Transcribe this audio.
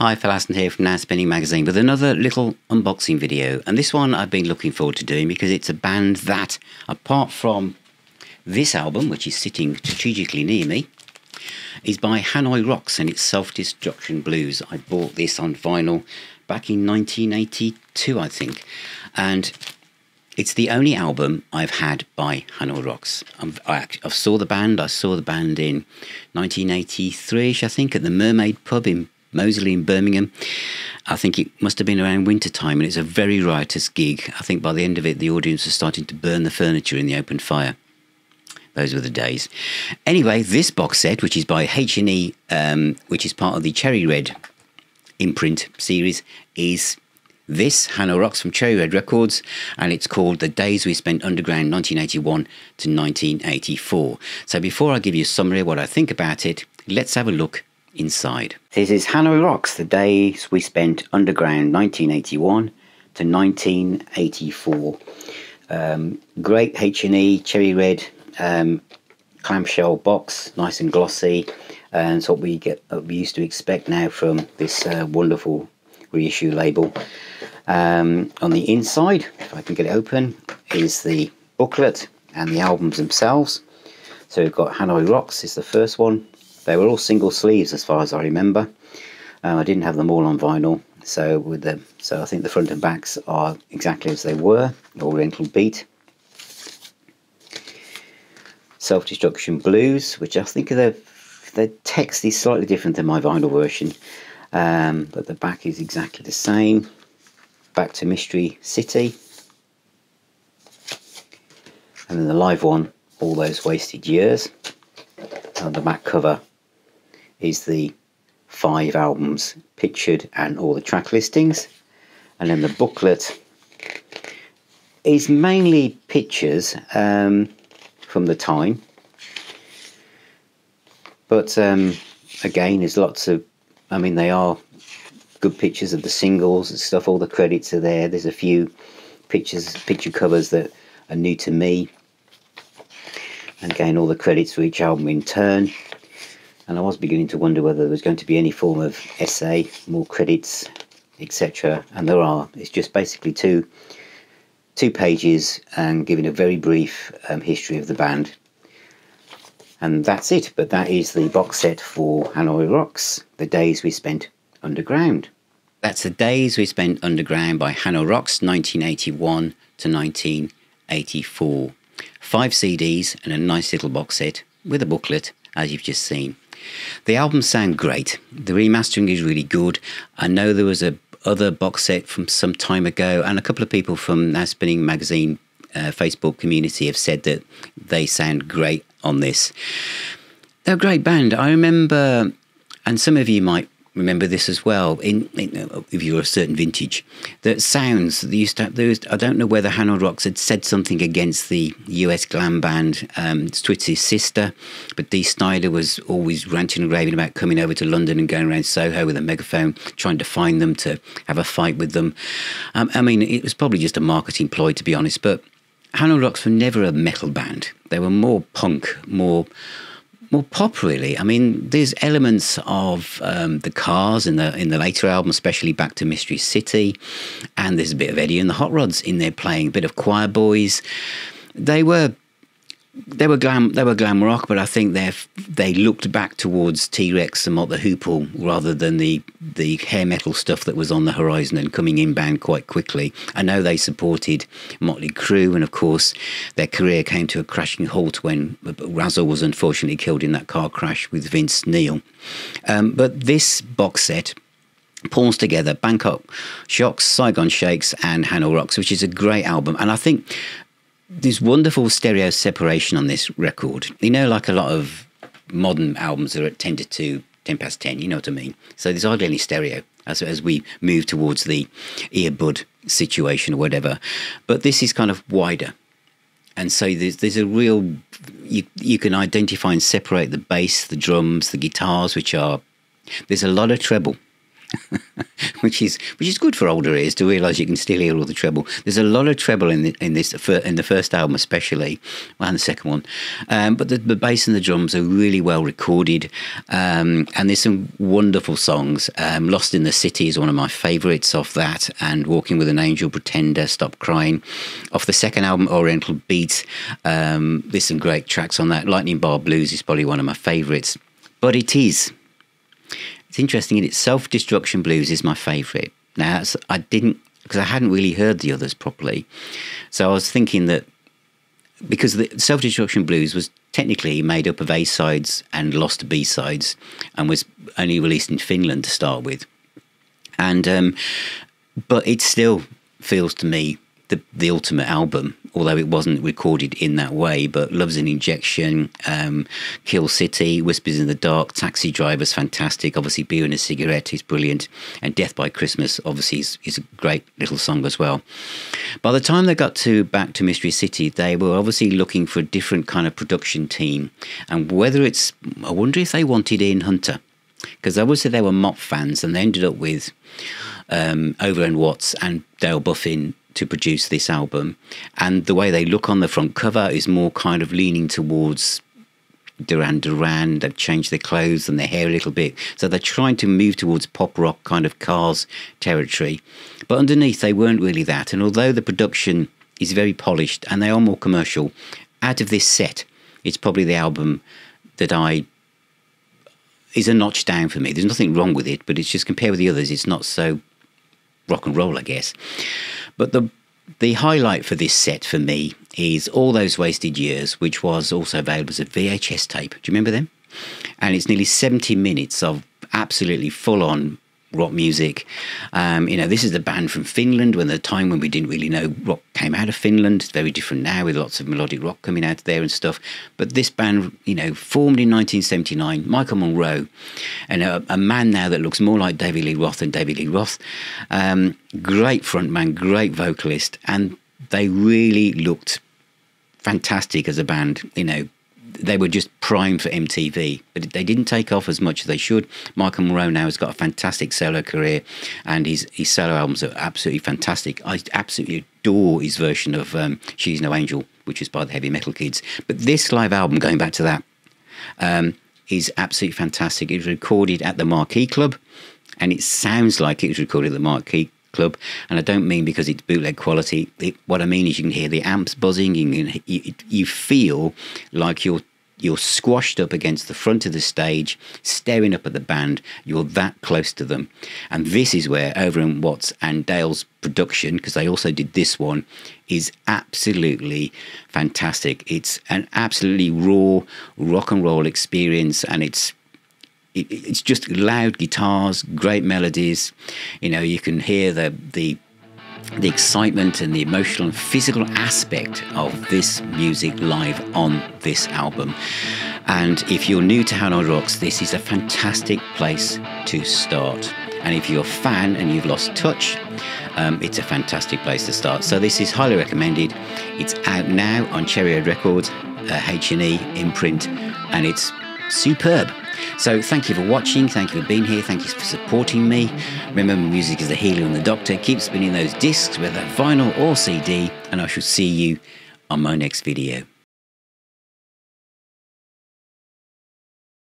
Hi, Phil Aston here from Now Spinning Magazine with another little unboxing video. And this one I've been looking forward to doing because it's a band that, apart from this album, which is sitting strategically near me, is by Hanoi Rocks and it's Self-Destruction Blues. I bought this on vinyl back in 1982, I think. And it's the only album I've had by Hanoi Rocks. I saw the band in 1983-ish, I think, at the Mermaid Pub in Moseley in Birmingham. I think it must have been around winter time, and it's a very riotous gig. I think by the end of it, the audience was starting to burn the furniture in the open fire. Those were the days. Anyway, this box set, which is by H&E, which is part of the Cherry Red imprint series, is this, Hanoi Rocks from Cherry Red Records, and it's called The Days We Spent Underground 1981 to 1984. So before I give you a summary of what I think about it, let's have a look inside. This is Hanoi Rocks, The Days We Spent Underground 1981 to 1984. Great H&E Cherry Red clamshell box, nice and glossy, and it's what we used to expect now from this wonderful reissue label. On the inside, if I can get it open, is the booklet and the albums themselves. So we've got Hanoi Rocks is the first one. They were all single sleeves as far as I remember. I didn't have them all on vinyl, so I think the front and backs are exactly as they were. Oriental Beat, Self-Destruction Blues, which I think the text is slightly different than my vinyl version, but the back is exactly the same. Back to Mystery City, and then the live one, All Those Wasted Years. On the back cover is the 5 albums pictured and all the track listings, and then the booklet is mainly pictures from the time, but again, there's lots of, I mean, they are good pictures of the singles and stuff. All the credits are there. There's a few picture covers that are new to me, and again, all the credits for each album in turn. And I was beginning to wonder whether there was going to be any form of essay, more credits, etc. And there are. It's just basically two pages and giving a very brief history of the band. And that's it. But that is the box set for Hanoi Rocks, The Days We Spent Underground. That's The Days We Spent Underground by Hanoi Rocks, 1981 to 1984. 5 CDs and a nice little box set with a booklet, as you've just seen. The albums sound great. The remastering is really good. I know there was a other box set from some time ago, and a couple of people from Now Spinning Magazine Facebook community have said that they sound great on this. They're a great band. I remember, and some of you might remember this as well, if you're a certain vintage, that sounds that used to, I don't know whether Hanoi Rocks had said something against the US glam band Twitz's sister, but Dee Snider was always ranting and raving about coming over to London and going around Soho with a megaphone trying to find them to have a fight with them. I mean, it was probably just a marketing ploy, to be honest, but Hanoi Rocks were never a metal band. They were more punk, more pop, really. I mean, there's elements of the Cars in the later album, especially Back to Mystery City, and there's a bit of Eddie and the Hot Rods in there playing, a bit of Choir Boys. They were glam rock, but I think they looked back towards T-Rex and Mott the Hoople rather than the hair metal stuff that was on the horizon and coming inbound quite quickly. I know they supported Motley Crue, and of course their career came to a crashing halt when Razzle was unfortunately killed in that car crash with Vince Neil. But this box set pulls together Bangkok Shocks, Saigon Shakes and Hanoi Rocks, which is a great album. And I think there's wonderful stereo separation on this record. You know, like a lot of modern albums are at 10 to 2, 10 past 10, you know what I mean? So there's hardly any stereo as we move towards the earbud situation or whatever. But this is kind of wider. And so there's a real, you can identify and separate the bass, the drums, the guitars, there's a lot of treble. which is good for older ears to realise you can still hear all the treble. There's a lot of treble in the first album, especially, and the second one. But the bass and the drums are really well recorded, and there's some wonderful songs. "Lost in the City" is one of my favourites off that, and "Walking with an Angel," "Pretender," "Stop Crying." Off the second album, Oriental Beat, there's some great tracks on that. "Lightning Bar Blues" is probably one of my favourites. But it's interesting, in its Self-Destruction Blues is my favourite. Now, because I hadn't really heard the others properly. So I was thinking that, because the Self-Destruction Blues was technically made up of A-sides and lost B-sides, and was only released in Finland to start with. And but it still feels to me the ultimate album, although it wasn't recorded in that way. But "Love's an Injection," "Kill City," "Whispers in the Dark," "Taxi Driver's" fantastic. Obviously, "Beer and a Cigarette" is brilliant, and "Death by Christmas" obviously is a great little song as well. By the time they got back to Mystery City, they were obviously looking for a different kind of production team, and I wonder if they wanted Ian Hunter, because obviously they were Mop fans, and they ended up with Over and Watts and Dale Buffin to produce this album. And the way they look on the front cover is more kind of leaning towards Duran Duran. They've changed their clothes and their hair a little bit, so they're trying to move towards pop rock kind of Cars territory, but underneath they weren't really that. And although the production is very polished and they are more commercial, out of this set, it's probably the album that is a notch down for me. There's nothing wrong with it, but it's just, compared with the others, it's not so rock and roll, I guess. But the highlight for this set for me is "All Those Wasted Years," which was also available as a VHS tape. Do you remember them? And it's nearly 70 minutes of absolutely full-on rock music. This is the band from Finland, when the time when we didn't really know rock came out of Finland. It's very different now, with lots of melodic rock coming out there and stuff. But this band, formed in 1979, Michael Monroe, and a man now that looks more like David Lee Roth than David Lee Roth. Great frontman, great vocalist, and they really looked fantastic as a band. They were just primed for MTV, but they didn't take off as much as they should. Michael Monroe now has got a fantastic solo career, and his solo albums are absolutely fantastic. I absolutely adore his version of "She's No Angel," which is by the Heavy Metal Kids. But this live album, going back to that, is absolutely fantastic. It was recorded at the Marquee Club, and it sounds like it was recorded at the Marquee Club, and I don't mean because it's bootleg quality. What I mean is you can hear the amps buzzing, you feel like you're squashed up against the front of the stage, staring up at the band. You're that close to them. And this is where Over and Watts and Dale's production, because they also did this one, is absolutely fantastic. It's an absolutely raw rock and roll experience, and it's just loud guitars, great melodies. You can hear the excitement and the emotional and physical aspect of this music live on this album. And if you're new to Hanoi Rocks, this is a fantastic place to start. And if you're a fan and you've lost touch, it's a fantastic place to start. So this is highly recommended. It's out now on Cherry Red Records, H&E imprint, and it's superb. So thank you for watching, thank you for being here, thank you for supporting me. Remember, music is the healer and the doctor. Keep spinning those discs, whether vinyl or CD, and I shall see you on my next video.